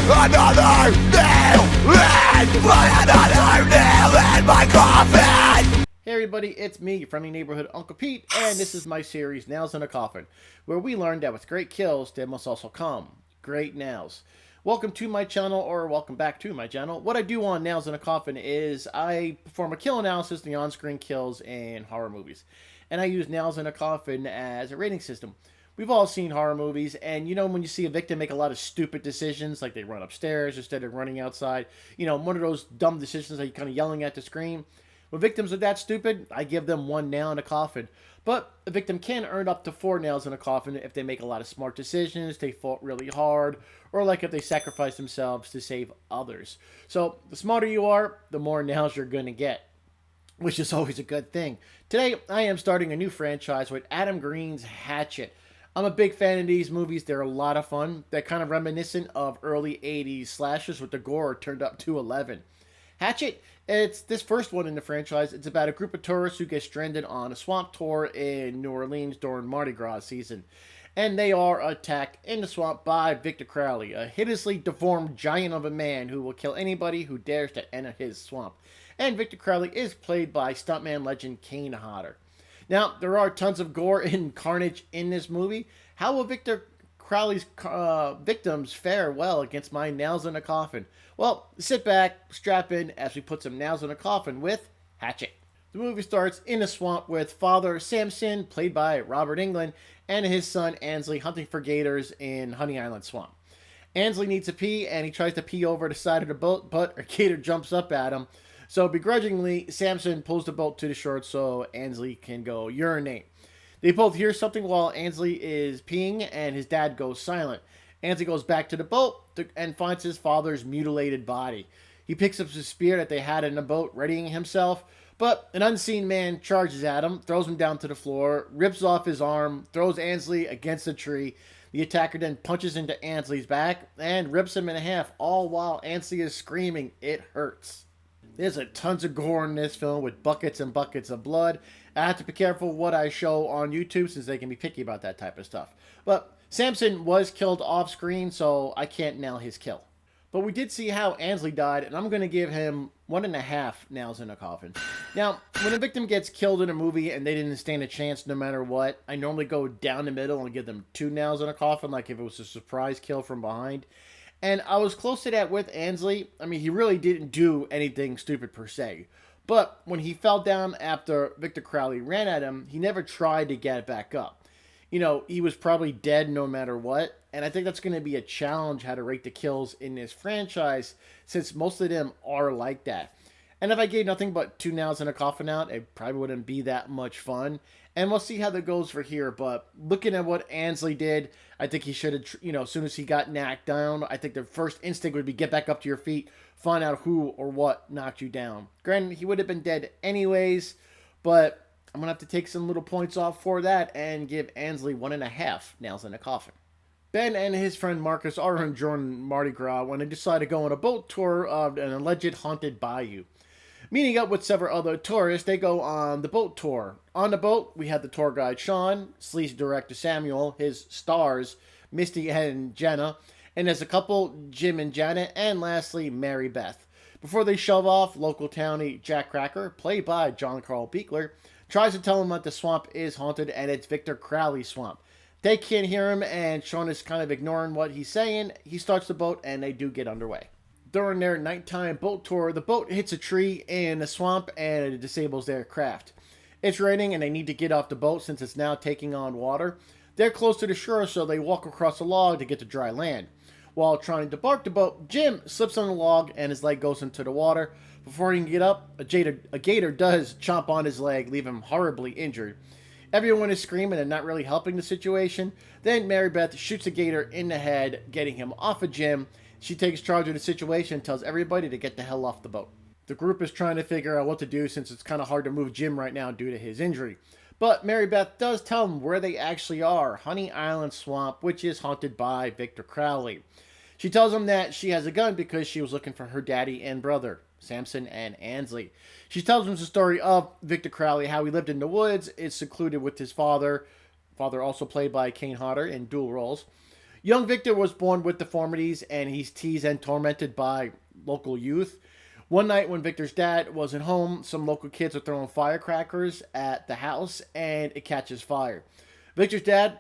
another nail in my coffin. Hey everybody, it's me, your friendly neighborhood Uncle Pete, and this is my series, Nails in a Coffin, where we learn that with great kills, there must also come great nails. Welcome to my channel, or welcome back to my channel. What I do on Nails in a Coffin is I perform a kill analysis of the on-screen kills in horror movies. And I use Nails in a Coffin as a rating system. We've all seen horror movies, and you know when you see a victim make a lot of stupid decisions, like they run upstairs instead of running outside, you know, one of those dumb decisions that you're kind of yelling at the screen. When victims are that stupid, I give them 1 nail in a coffin. But a victim can earn up to 4 nails in a coffin if they make a lot of smart decisions, they fought really hard, or like if they sacrifice themselves to save others. So the smarter you are, the more nails you're going to get, which is always a good thing. Today, I am starting a new franchise with Adam Green's Hatchet. I'm a big fan of these movies. They're a lot of fun. They're kind of reminiscent of early 80s slashers with the gore turned up to 11. Hatchet, it's this first one in the franchise. It's about a group of tourists who get stranded on a swamp tour in New Orleans during Mardi Gras season. And they are attacked in the swamp by Victor Crowley, a hideously deformed giant of a man who will kill anybody who dares to enter his swamp. And Victor Crowley is played by stuntman legend Kane Hodder. Now, there are tons of gore and carnage in this movie. How will Victor Crowley's victims fare well against my nails in a coffin? Well, sit back, strap in as we put some nails in a coffin with Hatchet. The movie starts in a swamp with Father Samson, played by Robert Englund, and his son Ansley hunting for gators in Honey Island Swamp. Ansley needs to pee, and he tries to pee over the side of the boat, but a gator jumps up at him. So begrudgingly, Samson pulls the boat to the shore so Ansley can go urinate. They both hear something while Ansley is peeing, and his dad goes silent. Ansley goes back to the boat and finds his father's mutilated body. He picks up the spear that they had in the boat, readying himself, but an unseen man charges at him, throws him down to the floor, rips off his arm, throws Ansley against a tree. The attacker then punches into Ansley's back and rips him in half, all while Ansley is screaming, "It hurts." There's a tons of gore in this film with buckets and buckets of blood. I have to be careful what I show on YouTube since they can be picky about that type of stuff. But Samson was killed off screen, so I can't nail his kill. But we did see how Ansley died, and I'm going to give him 1.5 nails in a coffin. Now, when a victim gets killed in a movie and they didn't stand a chance no matter what, I normally go down the middle and give them 2 nails in a coffin, like if it was a surprise kill from behind. And I was close to that with Ansley. I mean, he really didn't do anything stupid per se. But when he fell down after Victor Crowley ran at him, he never tried to get back up. You know, he was probably dead no matter what. And I think that's going to be a challenge how to rate the kills in this franchise, since most of them are like that. And if I gave nothing but 2 nails in a coffin out, it probably wouldn't be that much fun. And we'll see how that goes for here. But looking at what Ansley did, I think he should have, you know, as soon as he got knocked down, I think the first instinct would be get back up to your feet, find out who or what knocked you down. Granted, he would have been dead anyways, but I'm going to have to take some little points off for that and give Ansley 1.5 nails in a coffin. Ben and his friend Marcus are enjoying Mardi Gras when they decide to go on a boat tour of an alleged haunted bayou. Meeting up with several other tourists, they go on the boat tour. On the boat, we have the tour guide Sean, sleaze director Samuel, his stars Misty and Jenna, and there's a couple, Jim and Janet, and lastly, Mary Beth. Before they shove off, local townie Jack Cracker, played by John Carl Beekler, tries to tell them that the swamp is haunted and it's Victor Crowley's swamp. They can't hear him, and Sean is kind of ignoring what he's saying. He starts the boat, and they do get underway. During their nighttime boat tour, the boat hits a tree in the swamp and it disables their craft. It's raining and they need to get off the boat since it's now taking on water. They're close to the shore, so they walk across a log to get to dry land. While trying to bark the boat, Jim slips on the log and his leg goes into the water. Before he can get up, a gator does chomp on his leg, leaving him horribly injured. Everyone is screaming and not really helping the situation. Then Mary Beth shoots a gator in the head, getting him off of Jim. She takes charge of the situation and tells everybody to get the hell off the boat. The group is trying to figure out what to do since it's kind of hard to move Jim right now due to his injury. But Mary Beth does tell them where they actually are, Honey Island Swamp, which is haunted by Victor Crowley. She tells them that she has a gun because she was looking for her daddy and brother, Samson and Ansley. She tells them the story of Victor Crowley, how he lived in the woods, is secluded with his father also played by Kane Hodder in dual roles. Young Victor was born with deformities, and he's teased and tormented by local youth. One night when Victor's dad wasn't home, some local kids are throwing firecrackers at the house, and it catches fire. Victor's dad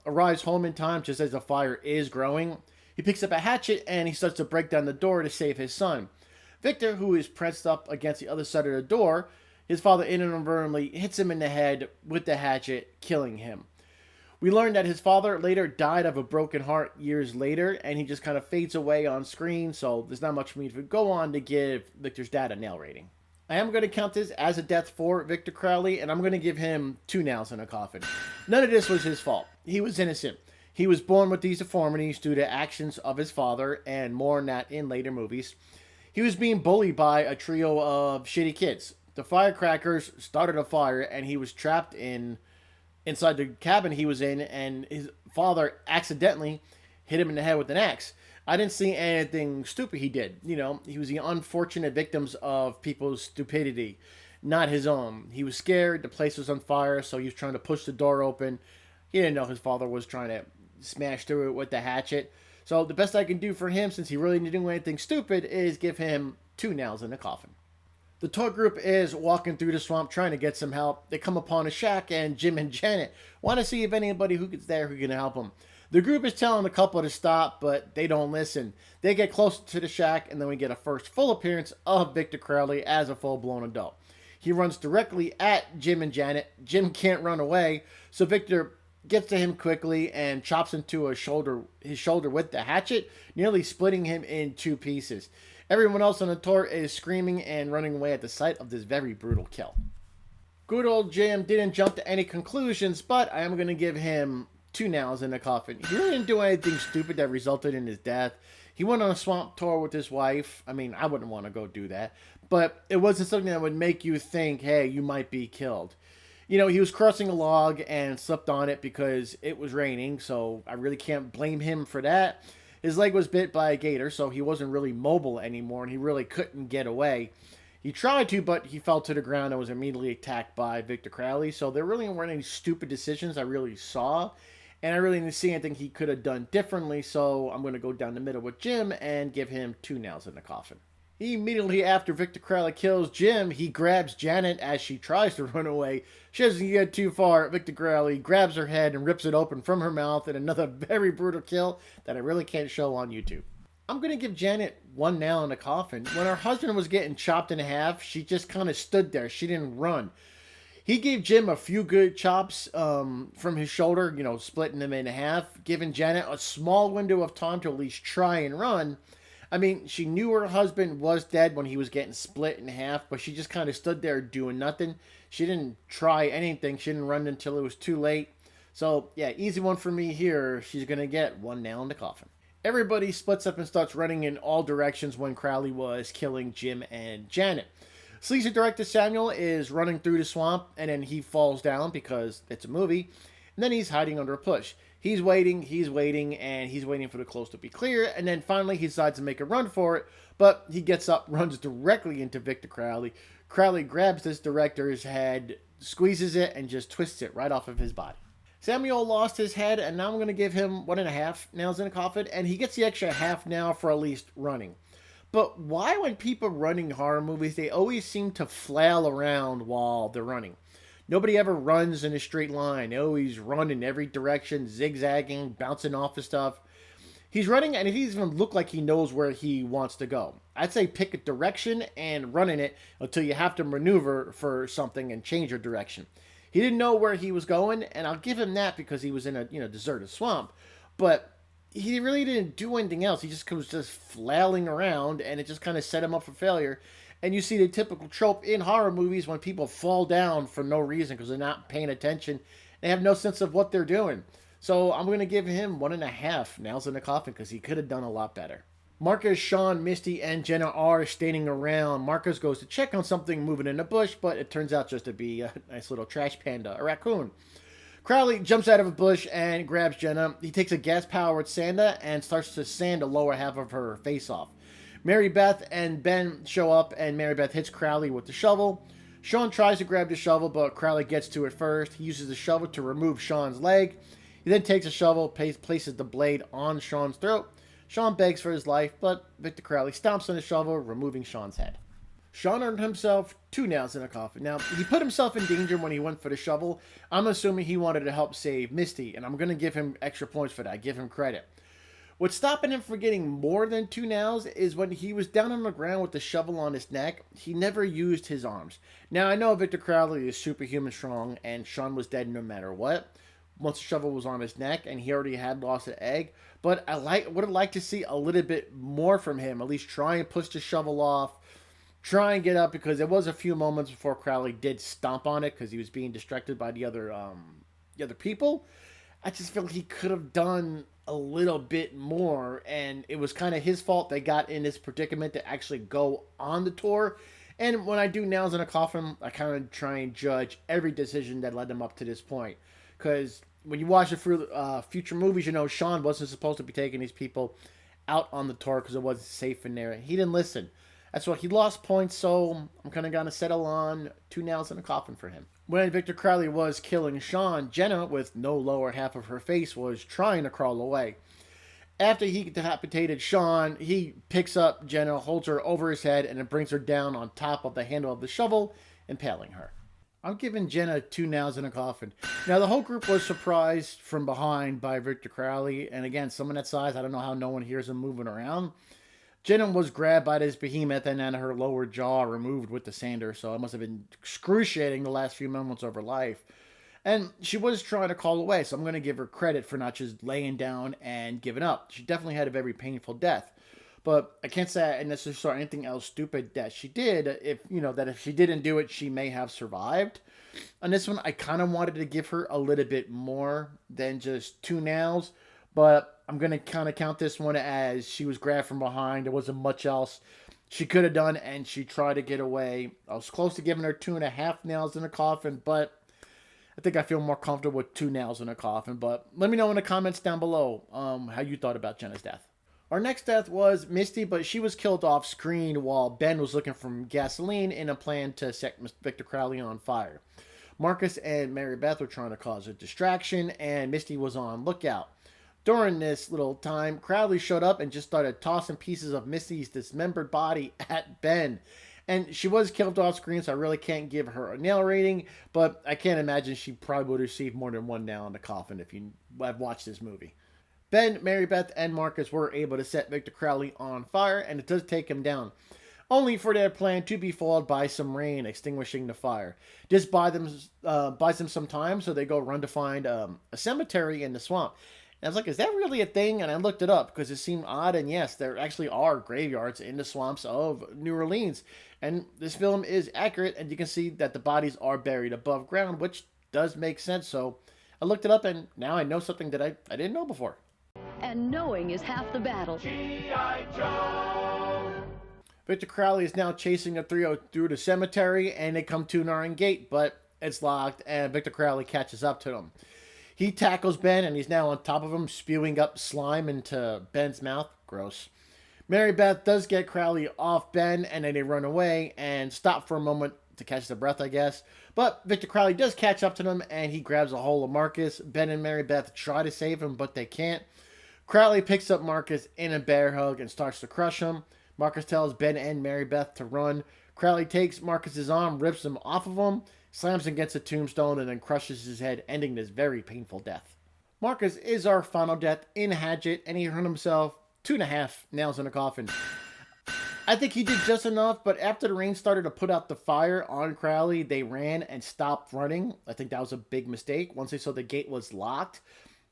arrives home in time just as the fire is growing. He picks up a hatchet and he starts to break down the door to save his son. Victor, who is pressed up against the other side of the door, his father inadvertently hits him in the head with the hatchet, killing him. We learned that his father later died of a broken heart years later, and he just kind of fades away on screen, so there's not much for me to go on to give Victor's dad a nail rating. I am going to count this as a death for Victor Crowley, and I'm going to give him 2 nails in a coffin. None of this was his fault. He was innocent. He was born with these deformities due to actions of his father, and more on that in later movies. He was being bullied by a trio of shitty kids. The firecrackers started a fire, and he was trapped inside the cabin he was in, and his father accidentally hit him in the head with an axe. I didn't see anything stupid he did. You know, he was the unfortunate victims of people's stupidity, not his own. He was scared, the place was on fire, so he was trying to push the door open. He didn't know his father was trying to smash through it with the hatchet. So the best I can do for him, since he really didn't do anything stupid, is give him 2 nails in the coffin. The tour group is walking through the swamp trying to get some help. They come upon a shack, and Jim and Janet want to see if anybody who's there who can help them. The group is telling the couple to stop, but they don't listen. They get closer to the shack, and then we get a first full appearance of Victor Crowley as a full-blown adult. He runs directly at Jim and Janet. Jim can't run away, so Victor gets to him quickly and chops into his shoulder with the hatchet, nearly splitting him in 2 pieces. Everyone else on the tour is screaming and running away at the sight of this very brutal kill. Good old Jim didn't jump to any conclusions, but I am going to give him 2 nails in the coffin. He really didn't do anything stupid that resulted in his death. He went on a swamp tour with his wife. I mean, I wouldn't want to go do that. But it wasn't something that would make you think, hey, you might be killed. You know, he was crossing a log and slipped on it because it was raining, so I really can't blame him for that. His leg was bit by a gator, so he wasn't really mobile anymore, and he really couldn't get away. He tried to, but he fell to the ground and was immediately attacked by Victor Crowley, so there really weren't any stupid decisions I really saw, and I really didn't see anything he could have done differently, so I'm going to go down the middle with Jim and give him 2 nails in the coffin. Immediately after Victor Crowley kills Jim, he grabs Janet as she tries to run away. She doesn't get too far. Victor Crowley grabs her head and rips it open from her mouth in another very brutal kill that I really can't show on YouTube. I'm going to give Janet 1 nail in the coffin. When her husband was getting chopped in half, she just kind of stood there. She didn't run. He gave Jim a few good chops from his shoulder, you know, splitting him in half, giving Janet a small window of time to at least try and run. I mean, she knew her husband was dead when he was getting split in half, but she just kind of stood there doing nothing. She didn't try anything. She didn't run until it was too late. So, yeah, easy one for me here. She's going to get 1 nail in the coffin. Everybody splits up and starts running in all directions when Crowley was killing Jim and Janet. Sleazy director Samuel is running through the swamp, and then he falls down because it's a movie, and then he's hiding under a bush. He's waiting, and he's waiting for the coast to be clear, and then finally he decides to make a run for it, but he gets up, runs directly into Victor Crowley. Crowley grabs this director's head, squeezes it, and just twists it right off of his body. Samuel lost his head, and now I'm going to give him 1.5 nails in a coffin, and he gets the extra half nail for at least running. But why, when people running horror movies, they always seem to flail around while they're running? Nobody ever runs in a straight line. They always run in every direction, zigzagging, bouncing off of stuff. He's running, and it doesn't even look like he knows where he wants to go. I'd say pick a direction and run in it until you have to maneuver for something and change your direction. He didn't know where he was going, and I'll give him that because he was in a deserted swamp. But he really didn't do anything else. He just was just flailing around, and it just kind of set him up for failure. And you see the typical trope in horror movies when people fall down for no reason because they're not paying attention. They have no sense of what they're doing. So I'm going to give him 1.5 nails in the coffin because he could have done a lot better. Marcus, Sean, Misty, and Jenna are standing around. Marcus goes to check on something moving in the bush, but it turns out just to be a nice little trash panda, a raccoon. Crowley jumps out of a bush and grabs Jenna. He takes a gas-powered sander and starts to sand the lower half of her face off. Mary Beth and Ben show up, and Mary Beth hits Crowley with the shovel. Sean tries to grab the shovel, but Crowley gets to it first. He uses the shovel to remove Sean's leg. He then takes a shovel, places the blade on Sean's throat. Sean begs for his life, but Victor Crowley stomps on the shovel, removing Sean's head. Sean earned himself 2 nails in a coffin. Now, he put himself in danger when he went for the shovel. I'm assuming he wanted to help save Misty, and I'm going to give him extra points for that. I give him credit. What's stopping him from getting more than 2 nails is when he was down on the ground with the shovel on his neck, he never used his arms. Now, I know Victor Crowley is superhuman strong, and Sean was dead no matter what, once the shovel was on his neck, and he already had lost an egg. But I would have liked to see a little bit more from him, at least try and push the shovel off, try and get up, because there was a few moments before Crowley did stomp on it because he was being distracted by the other people. I just feel he could have done a little bit more, and it was kind of his fault they got in this predicament to actually go on the tour. And when I do Nails in a Coffin, I kind of try and judge every decision that led them up to this point, because when you watch it through future movies, you know Sean wasn't supposed to be taking these people out on the tour because it wasn't safe in there. He didn't listen. That's why he lost points, so I'm kind of going to settle on 2 nails in a coffin for him. When Victor Crowley was killing Sean, Jenna, with no lower half of her face, was trying to crawl away. After he decapitated Sean, he picks up Jenna, holds her over his head, and then brings her down on top of the handle of the shovel, impaling her. I'm giving Jenna 2 nails in a coffin. Now, the whole group was surprised from behind by Victor Crowley, and again, someone that size, I don't know how no one hears him moving around. Jenna was grabbed by this behemoth and then her lower jaw removed with the sander, so it must have been excruciating the last few moments of her life. And she was trying to crawl away, so I'm going to give her credit for not just laying down and giving up. She definitely had a very painful death. But I can't say I necessarily saw anything else stupid that she did. If she didn't do it, she may have survived. On this one, I kind of wanted to give her a little bit more than just 2 nails. But I'm going to kind of count this one as she was grabbed from behind. There wasn't much else she could have done, and she tried to get away. I was close to giving her 2.5 nails in a coffin, but I think I feel more comfortable with 2 nails in a coffin. But let me know in the comments down below how you thought about Jenna's death. Our next death was Misty, but she was killed off screen while Ben was looking for gasoline in a plan to set Victor Crowley on fire. Marcus and Mary Beth were trying to cause a distraction, and Misty was on lookout. During this little time, Crowley showed up and just started tossing pieces of Misty's dismembered body at Ben. And she was killed off screen, so I really can't give her a nail rating, but I can't imagine she probably would receive more than 1 nail in the coffin if you have watched this movie. Ben, Mary Beth, and Marcus were able to set Victor Crowley on fire, and it does take him down, only for their plan to be followed by some rain extinguishing the fire. This buys them some time, so they go run to find a cemetery in the swamp. And I was like, is that really a thing? And I looked it up because it seemed odd. And yes, there actually are graveyards in the swamps of New Orleans. And this film is accurate. And you can see that the bodies are buried above ground, which does make sense. So I looked it up, and now I know something that I didn't know before. And knowing is half the battle. G.I. Joe! Victor Crowley is now chasing the trio through the cemetery, and they come to an iron gate, but it's locked, and Victor Crowley catches up to them. He tackles Ben, and he's now on top of him, spewing up slime into Ben's mouth. Gross. Mary Beth does get Crowley off Ben, and then they run away and stop for a moment to catch their breath, I guess. But Victor Crowley does catch up to them, and he grabs a hold of Marcus. Ben and Mary Beth try to save him, but they can't. Crowley picks up Marcus in a bear hug and starts to crush him. Marcus tells Ben and Mary Beth to run. Crowley takes Marcus's arm, rips him off of him, slams him against a tombstone, and then crushes his head, ending this very painful death. Marcus is our final death in Hatchet, and he earned himself 2.5 nails in a coffin. I think he did just enough, but after the rain started to put out the fire on Crowley, they ran and stopped running. I think that was a big mistake. Once they saw the gate was locked,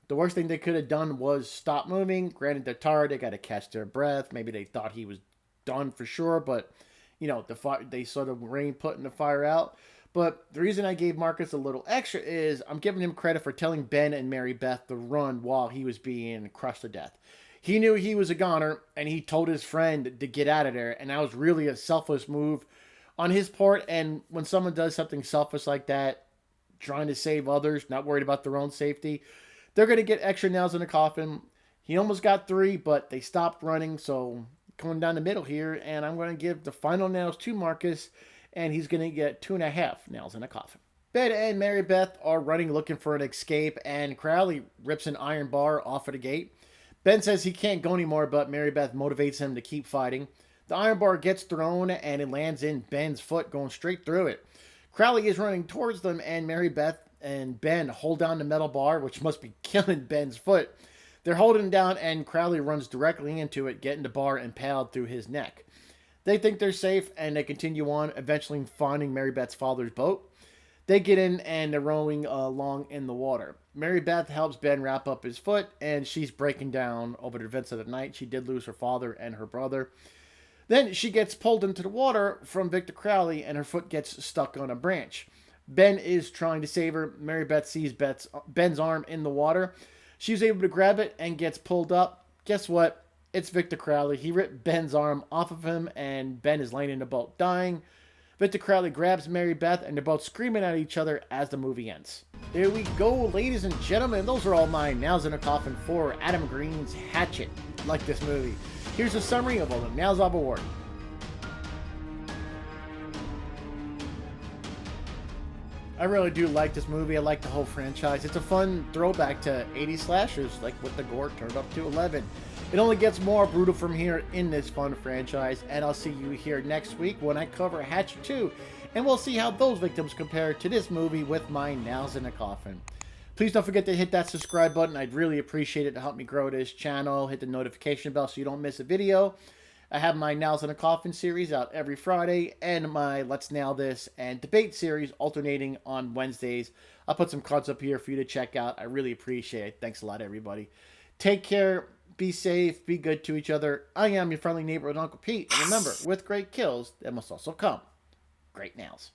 the worst thing they could have done was stop moving. Granted, they're tired, they got to catch their breath. Maybe they thought he was done for sure, but they saw the rain putting the fire out. But the reason I gave Marcus a little extra is I'm giving him credit for telling Ben and Mary Beth to run while he was being crushed to death. He knew he was a goner, and he told his friend to get out of there, and that was really a selfless move on his part. And when someone does something selfish like that, trying to save others, not worried about their own safety, they're going to get extra nails in the coffin. He almost got 3, but they stopped running, so going down the middle here, and I'm going to give the final nails to Marcus, and he's going to get 2.5 nails in a coffin. Ben and Mary Beth are running looking for an escape, and Crowley rips an iron bar off of the gate. Ben says he can't go anymore, but Mary Beth motivates him to keep fighting. The iron bar gets thrown, and it lands in Ben's foot, going straight through it. Crowley is running towards them, and Mary Beth and Ben hold down the metal bar, which must be killing Ben's foot. They're holding him down, and Crowley runs directly into it, getting the bar impaled through his neck. They think they're safe, and they continue on, eventually finding Mary Beth's father's boat. They get in, and they're rowing along in the water. Mary Beth helps Ben wrap up his foot, and she's breaking down over the events of the night. She did lose her father and her brother. Then she gets pulled into the water from Victor Crowley, and her foot gets stuck on a branch. Ben is trying to save her. Mary Beth sees Ben's arm in the water. She's able to grab it and gets pulled up. Guess what? It's Victor Crowley. He ripped Ben's arm off of him, and Ben is laying in the boat dying. Victor Crowley grabs Mary Beth, and they're both screaming at each other as the movie ends. There we go, ladies and gentlemen. Those are all my Nails in a Coffin for Adam Green's Hatchet. Like this movie. Here's a summary of all the Nails I've awarded. I really do like this movie. I like the whole franchise. It's a fun throwback to 80s slashers, like with the gore turned up to 11. It only gets more brutal from here in this fun franchise, and I'll see you here next week when I cover Hatchet 2, and we'll see how those victims compare to this movie with my Nails in a Coffin. Please don't forget to hit that subscribe button. I'd really appreciate it to help me grow this channel. Hit the notification bell so you don't miss a video. I have my Nails in a Coffin series out every Friday, and my Let's Nail This and Debate series alternating on Wednesdays. I'll put some cards up here for you to check out. I really appreciate it. Thanks a lot, everybody. Take care, be safe, be good to each other. I am your friendly neighborhood Uncle Pete, and remember, with great kills, there must also come great nails.